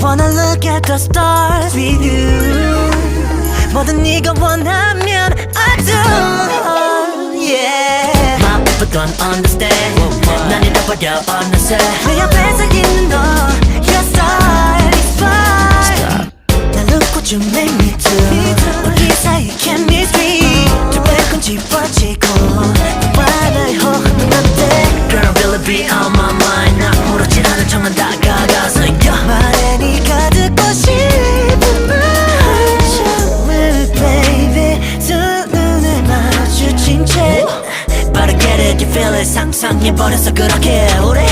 Wanna look at the stars with you. 뭐든 네가 원하면 I do. Yeah. My people don't understand. 난 잃어버려 어느새 내 옆에서 있는 너. Your star is fine. Now look what you make me do. 우리 사이 chemistry 두 배꼽 집어지고 너와 나의 호흡은 어때? Girl will it be on my mind. 나 모르진 않은 척만 다가가서 이겨 말해 네가 듣고 싶은 말 처음을 baby 두 눈을 마주친 채 But I get it, you feel it 상상해버렸어 그렇게 오래